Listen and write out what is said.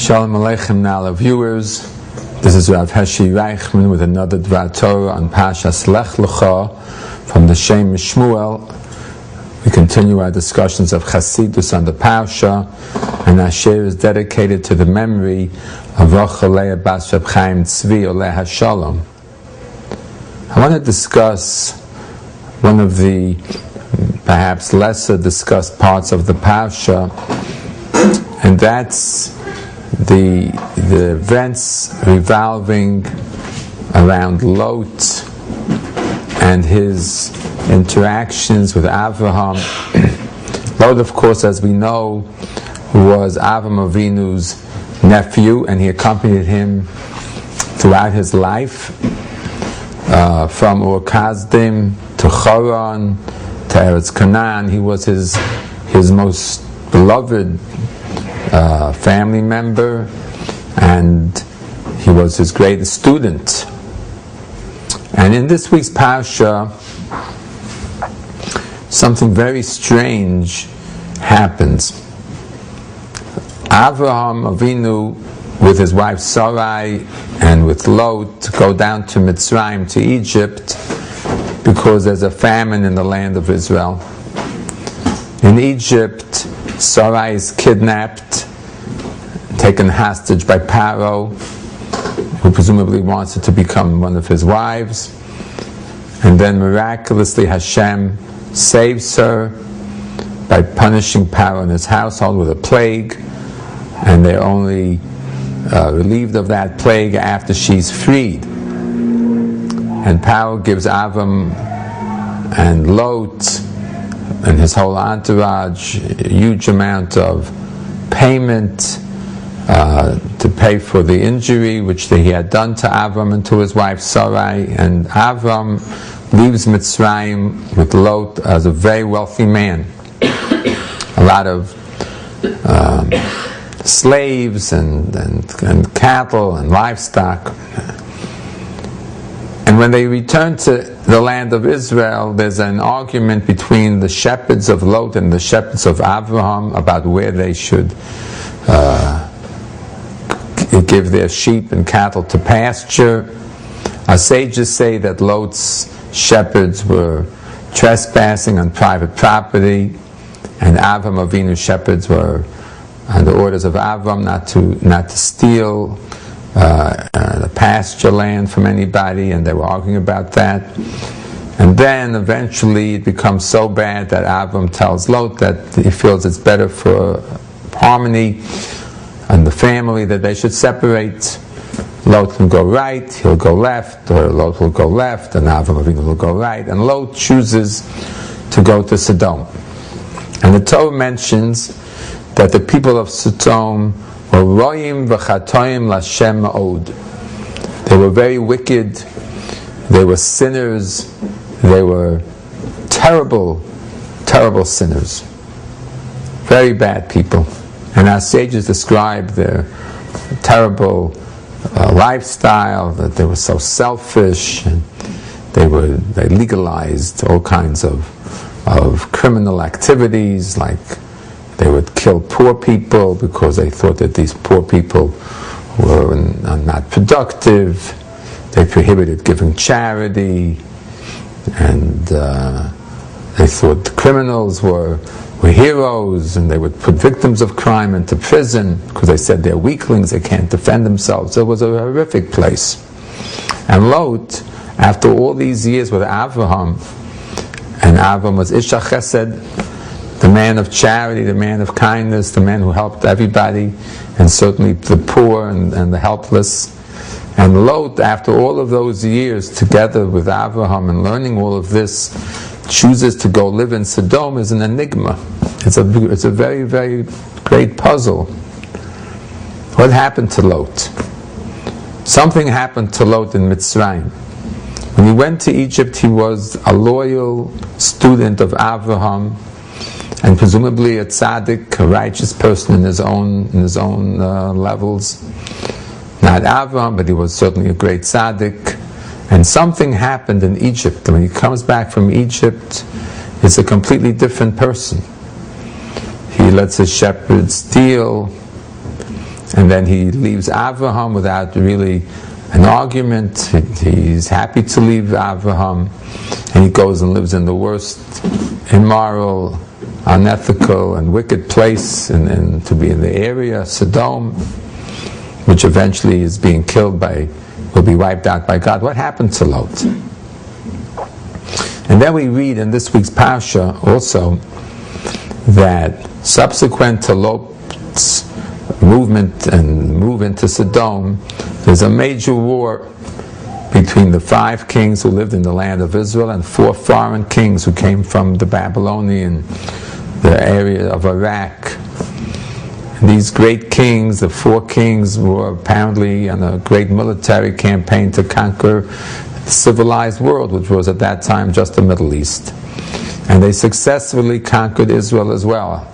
Shalom Aleichem now, viewers. This is Rav Heshi Reichman with another Dvar Torah on Parshat Lech from the Shem Shmuel. We continue our discussions of Chassidus on the Parsha, and our share is dedicated to the memory of Rochel Leah Bas Reb Chaim Tzvi Oleh Shalom. I want to discuss one of the perhaps lesser discussed parts of the Parsha, and that's the events revolving around Lot and his interactions with Avraham. Lot, of course, as we know, was Avram Avinu's nephew, and he accompanied him throughout his life, from Ur Kasdim to Choron to Eretz Canaan. He was his most beloved family member, and he was his greatest student. And in this week's Parsha, something very strange happens. Avraham Avinu, with his wife Sarai and with Lot, go down to Mitzrayim, to Egypt, because there's a famine in the land of Israel. In Egypt, Sarai is kidnapped, taken hostage by Paro, who presumably wants her to become one of his wives. And then miraculously Hashem saves her by punishing Paro and his household with a plague, and they're only relieved of that plague after she's freed. And Paro gives Avram and Lot and his whole entourage a huge amount of payment to pay for the injury which he had done to Avram and to his wife Sarai. And Avram leaves Mitzrayim with Lot as a very wealthy man. A lot of slaves and cattle and livestock. And when they return to the land of Israel, there's an argument between the shepherds of Lot and the shepherds of Avraham about where they should give their sheep and cattle to pasture. Our sages say that Lot's shepherds were trespassing on private property, and Avram Avinu's shepherds were under orders of Avram not to steal the pasture land from anybody, and they were arguing about that. And then eventually it becomes so bad that Avram tells Lot that he feels it's better for harmony and the family that they should separate. Lot can go right, he'll go left, or Lot will go left, and Avram Avinu will go right. And Lot chooses to go to Sodom. And the Torah mentions that the people of Sodom were royim v'chatoim l'Hashem ma'od. They were very wicked, they were sinners, they were terrible, terrible sinners. Very bad people. And our sages describe their terrible lifestyle, that they were so selfish, and they legalized all kinds of criminal activities, like they would kill poor people because they thought that these poor people were not productive. They prohibited giving charity, and they thought the criminals were heroes, and they would put victims of crime into prison because they said they're weaklings, they can't defend themselves. It was a horrific place. And Lot, after all these years with Avraham, and Avraham was Isha Chesed, the man of charity, the man of kindness, the man who helped everybody, and certainly the poor and the helpless. And Lot, after all of those years together with Avraham and learning all of this, chooses to go live in Sodom is an enigma. It's a very, very great puzzle. What happened to Lot? Something happened to Lot in Mitzrayim. When he went to Egypt, he was a loyal student of Avraham, and presumably a tzaddik, a righteous person in his own levels. Not Avraham, but he was certainly a great tzaddik. And something happened in Egypt. When he comes back from Egypt, he's a completely different person. He lets his shepherds steal, and then he leaves Avraham without really an argument. He's happy to leave Avraham, and he goes and lives in the worst immoral, unethical, and wicked place, and to be in the area, Sodom, which eventually is being killed will be wiped out by God. What happened to Lot? And then we read in this week's Parsha also that subsequent to Lot's movement and move into Sodom, there's a major war between the 5 kings who lived in the land of Israel and 4 foreign kings who came from the Babylonian, the area of Iraq. And these great kings, the 4 kings, were apparently on a great military campaign to conquer the civilized world, which was at that time just the Middle East. And they successfully conquered Israel as well.